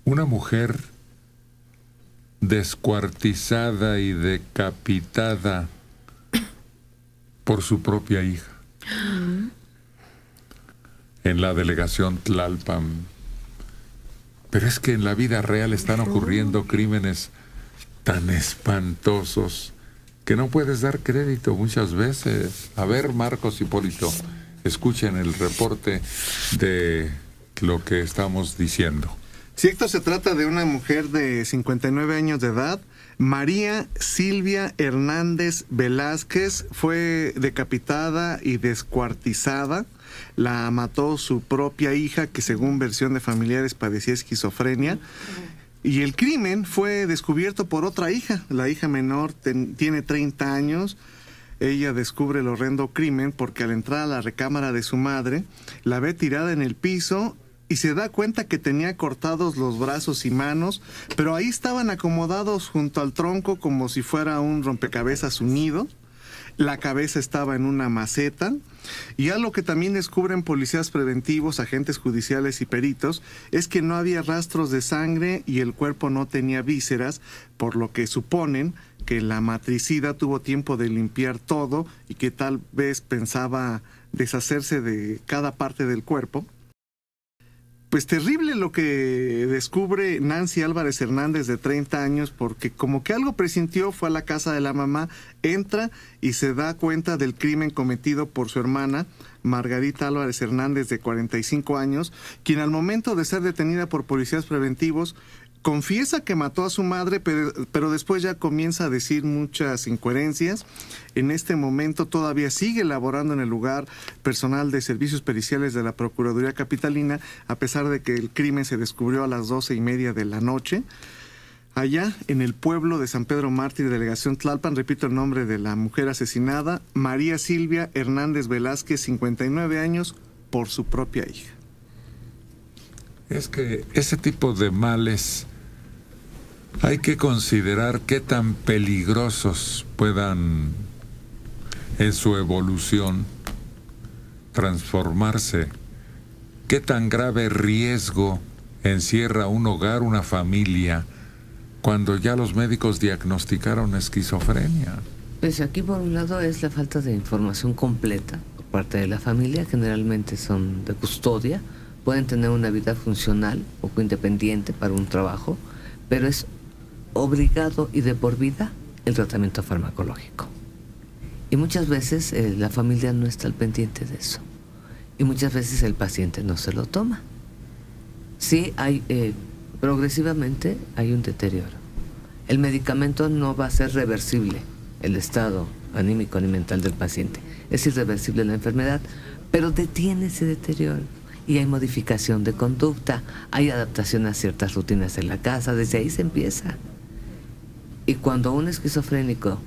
una mujer descuartizada y decapitada por su propia hija en la delegación Tlalpan. Pero es que en la vida real están ocurriendo crímenes tan espantosos que no puedes dar crédito muchas veces. A ver, Marcos Hipólito, escuchen el reporte de lo que estamos diciendo. Si esto se trata de una mujer de 59 años de edad, María Silvia Hernández Velázquez, fue decapitada y descuartizada. La mató su propia hija, que según versión de familiares padecía esquizofrenia. Y el crimen fue descubierto por otra hija. La hija menor tiene 30 años. Ella descubre el horrendo crimen porque al entrar a la recámara de su madre, la ve tirada en el piso y se da cuenta que tenía cortados los brazos y manos, pero ahí estaban acomodados junto al tronco como si fuera un rompecabezas unido. La cabeza estaba en una maceta. Y algo que también descubren policías preventivos, agentes judiciales y peritos, es que no había rastros de sangre y el cuerpo no tenía vísceras, por lo que suponen que la matricida tuvo tiempo de limpiar todo y que tal vez pensaba deshacerse de cada parte del cuerpo. Pues terrible lo que descubre Nancy Álvarez Hernández, de 30 años, porque como que algo presintió, fue a la casa de la mamá, entra y se da cuenta del crimen cometido por su hermana, Margarita Álvarez Hernández, de 45 años, quien al momento de ser detenida por policías preventivos, confiesa que mató a su madre, pero después ya comienza a decir muchas incoherencias. En este momento todavía sigue laborando en el lugar personal de servicios periciales de la Procuraduría Capitalina, a pesar de que el crimen se descubrió a las 12:30 de la noche. Allá, en el pueblo de San Pedro Mártir, delegación Tlalpan, repito el nombre de la mujer asesinada, María Silvia Hernández Velázquez, 59 años, por su propia hija. Es que ese tipo de males hay que considerar qué tan peligrosos puedan en su evolución transformarse, qué tan grave riesgo encierra un hogar, una familia, cuando ya los médicos diagnosticaron esquizofrenia. Pues aquí por un lado es la falta de información completa por parte de la familia, generalmente son de custodia, pueden tener una vida funcional, poco independiente para un trabajo, pero es obligado y de por vida el tratamiento farmacológico. Y muchas veces la familia no está al pendiente de eso. Y muchas veces el paciente no se lo toma. Sí, progresivamente hay un deterioro. El medicamento no va a ser reversible, el estado anímico ni mental del paciente. Es irreversible la enfermedad, pero detiene ese deterioro. Y hay modificación de conducta, hay adaptación a ciertas rutinas en la casa, desde ahí se empieza. Y cuando un esquizofrénico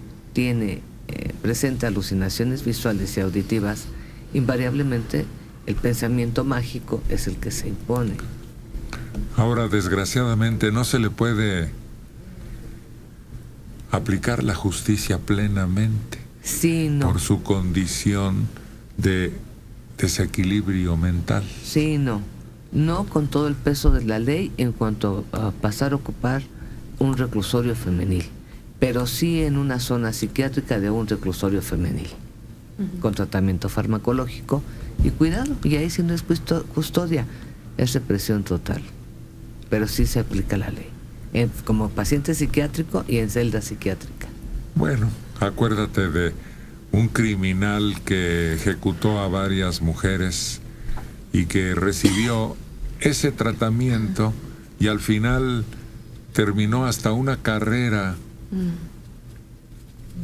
presenta alucinaciones visuales y auditivas, invariablemente el pensamiento mágico es el que se impone. Ahora, desgraciadamente, no se le puede aplicar la justicia plenamente. Sí, no. Por su condición de desequilibrio mental. Sí, no. No con todo el peso de la ley en cuanto a pasar a ocupar un reclusorio femenil, pero sí en una zona psiquiátrica de un reclusorio femenil, con tratamiento farmacológico y cuidado. Y ahí si no es custodia, es represión total. Pero sí se aplica la ley, como paciente psiquiátrico y en celda psiquiátrica. Bueno, acuérdate de un criminal que ejecutó a varias mujeres y que recibió ese tratamiento y al final terminó hasta una carrera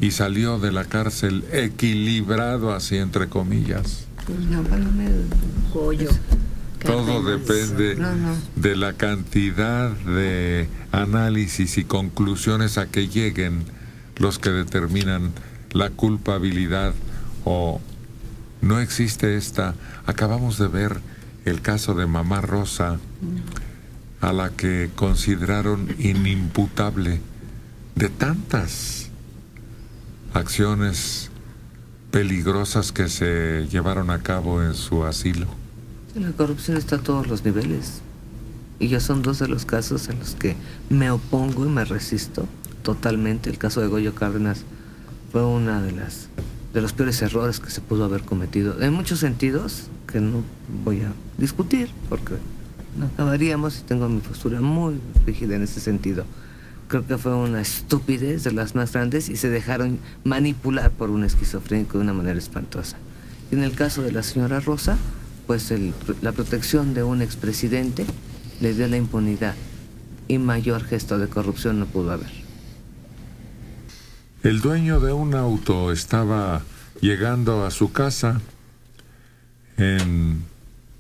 y salió de la cárcel equilibrado, así entre comillas. Todo depende de la cantidad de análisis y conclusiones a que lleguen los que determinan la culpabilidad o no existe esta. Acabamos de ver el caso de Mamá Rosa, a la que consideraron inimputable de tantas acciones peligrosas que se llevaron a cabo en su asilo. La corrupción está a todos los niveles. Y yo son dos de los casos en los que me opongo y me resisto totalmente. El caso de Goyo Cárdenas fue una de los peores errores que se pudo haber cometido, en muchos sentidos, que no voy a discutir, porque no acabaríamos, y tengo mi postura muy rígida en ese sentido. Creo que fue una estupidez de las más grandes y se dejaron manipular por un esquizofrénico de una manera espantosa. Y en el caso de la señora Rosa, pues la protección de un expresidente le dio la impunidad, y mayor gesto de corrupción no pudo haber. El dueño de un auto estaba llegando a su casa en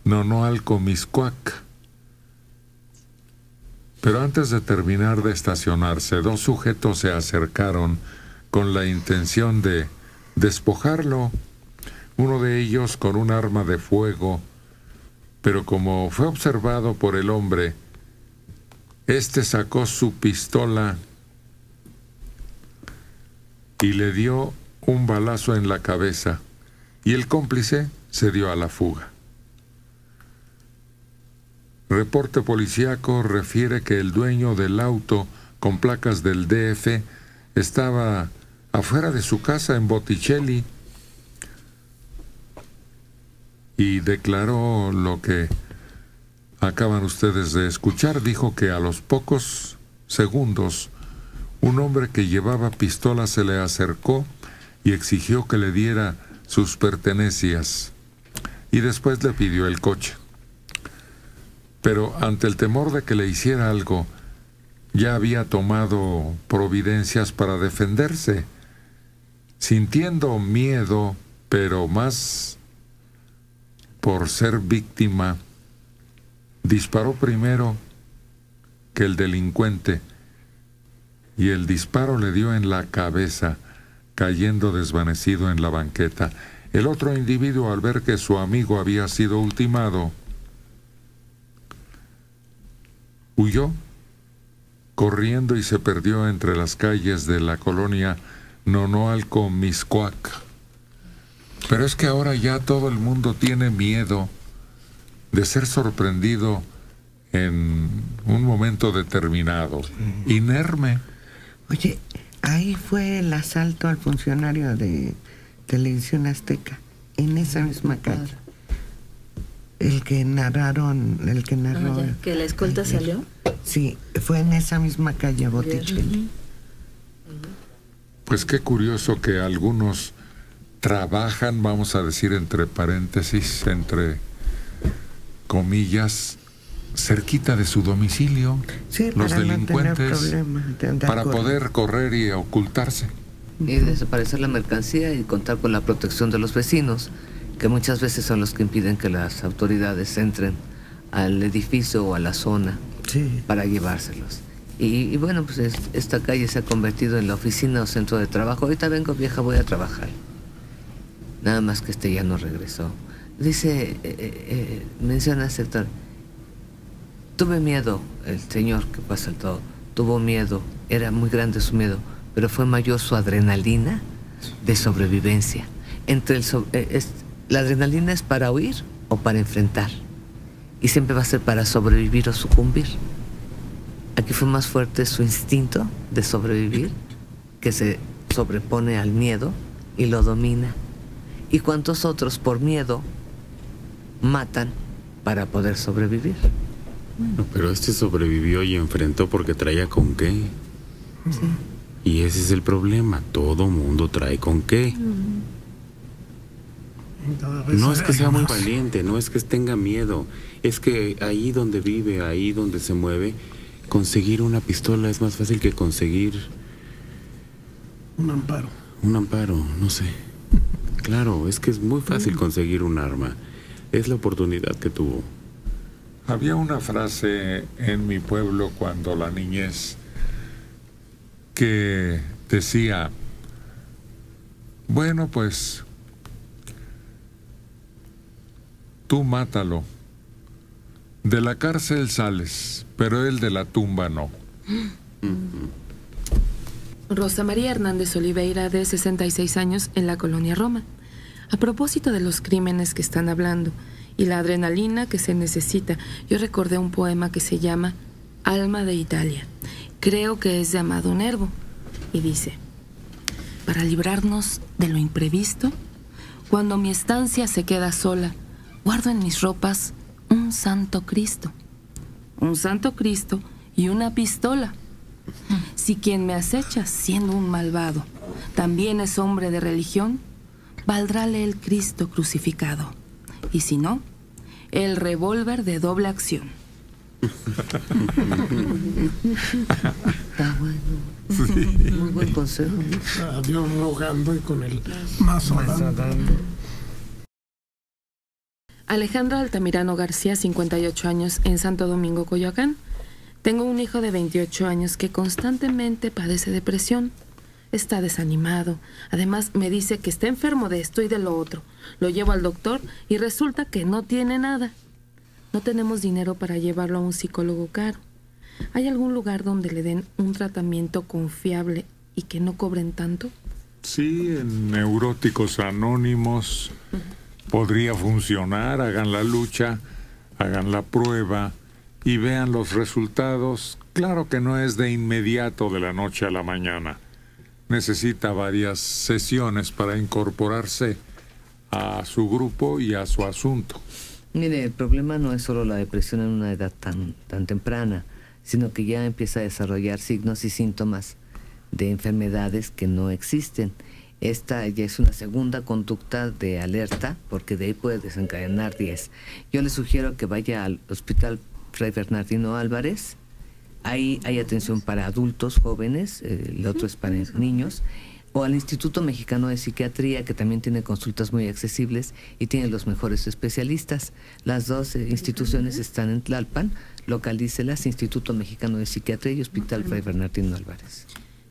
Nonoalco, Mixcoac. Pero antes de terminar de estacionarse, dos sujetos se acercaron con la intención de despojarlo. Uno de ellos con un arma de fuego, pero como fue observado por el hombre, este sacó su pistola y le dio un balazo en la cabeza, y el cómplice se dio a la fuga. Reporte policíaco refiere que el dueño del auto con placas del DF estaba afuera de su casa en Botticelli y declaró lo que acaban ustedes de escuchar. Dijo que a los pocos segundos un hombre que llevaba pistola se le acercó y exigió que le diera sus pertenencias, y después le pidió el coche. Pero ante el temor de que le hiciera algo, ya había tomado providencias para defenderse. Sintiendo miedo, pero más por ser víctima, disparó primero que el delincuente, y el disparo le dio en la cabeza, cayendo desvanecido en la banqueta. El otro individuo, al ver que su amigo había sido ultimado, huyó, corriendo, y se perdió entre las calles de la colonia Nonoalco, Mixcoac. Pero es que ahora ya todo el mundo tiene miedo de ser sorprendido en un momento determinado, inerme. Oye, ahí fue el asalto al funcionario de Televisión Azteca, en esa misma calle. El que narró. ¿Que la escolta salió? Sí, fue en esa misma calle, Botticelli. Pues qué curioso que algunos trabajan, vamos a decir entre paréntesis, entre comillas, cerquita de su domicilio, sí, los para delincuentes, no tener problema, para poder correr y ocultarse. Y desaparecer la mercancía y contar con la protección de los vecinos, que muchas veces son los que impiden que las autoridades entren al edificio o a la zona, sí, para llevárselos. Y bueno, pues esta calle se ha convertido en la oficina o centro de trabajo. Ahorita vengo, vieja, voy a trabajar. Nada más que ya no regresó. Dice, menciona sector, tuve miedo, el señor que fue asaltado, tuvo miedo, era muy grande su miedo, pero fue mayor su adrenalina de sobrevivencia. La adrenalina es para huir o para enfrentar, y siempre va a ser para sobrevivir o sucumbir. Aquí fue más fuerte su instinto de sobrevivir, que se sobrepone al miedo y lo domina. ¿Y cuántos otros por miedo matan para poder sobrevivir? Bueno, pero este sobrevivió y enfrentó porque traía con qué. Sí. Y ese es el problema, todo mundo trae con qué. No es que sea muy valiente, no es que tenga miedo, es que ahí donde vive, ahí donde se mueve, conseguir una pistola es más fácil que conseguir un amparo. Un amparo, no sé. Claro, es que es muy fácil conseguir un arma. Es la oportunidad que tuvo. Había una frase en mi pueblo cuando la niñez que decía, bueno, pues tú mátalo. De la cárcel sales, pero él de la tumba no. Rosa María Hernández Oliveira, de 66 años, en la colonia Roma. A propósito de los crímenes que están hablando y la adrenalina que se necesita. Yo recordé un poema que se llama Alma de Italia. Creo que es de Amado Nervo. Y dice: para librarnos de lo imprevisto, cuando mi estancia se queda sola, guardo en mis ropas un santo Cristo. Un santo Cristo y una pistola. Si quien me acecha, siendo un malvado, también es hombre de religión, valdrále el Cristo crucificado. Y si no, el revólver de doble acción. Está bueno. Sí. Muy buen consejo. A Dios rogando y con el mazo dando. Alejandra Altamirano García, 58 años, en Santo Domingo, Coyoacán. Tengo un hijo de 28 años que constantemente padece depresión. Está desanimado. Además, me dice que está enfermo de esto y de lo otro. Lo llevo al doctor y resulta que no tiene nada. No tenemos dinero para llevarlo a un psicólogo caro. ¿Hay algún lugar donde le den un tratamiento confiable y que no cobren tanto? Sí, en Neuróticos Anónimos podría funcionar. Hagan la lucha, hagan la prueba y vean los resultados. Claro que no es de inmediato, de la noche a la mañana. Necesita varias sesiones para incorporarse a su grupo y a su asunto. Mire, el problema no es solo la depresión en una edad tan temprana, sino que ya empieza a desarrollar signos y síntomas de enfermedades que no existen. Esta ya es una segunda conducta de alerta, porque de ahí puede desencadenar 10. Yo le sugiero que vaya al Hospital Fray Bernardino Álvarez. Ahí hay atención para adultos jóvenes, el otro es para niños, o al Instituto Mexicano de Psiquiatría, que también tiene consultas muy accesibles y tiene los mejores especialistas. Las dos instituciones están en Tlalpan. Localícelas: Instituto Mexicano de Psiquiatría y Hospital Fray Bernardino Álvarez.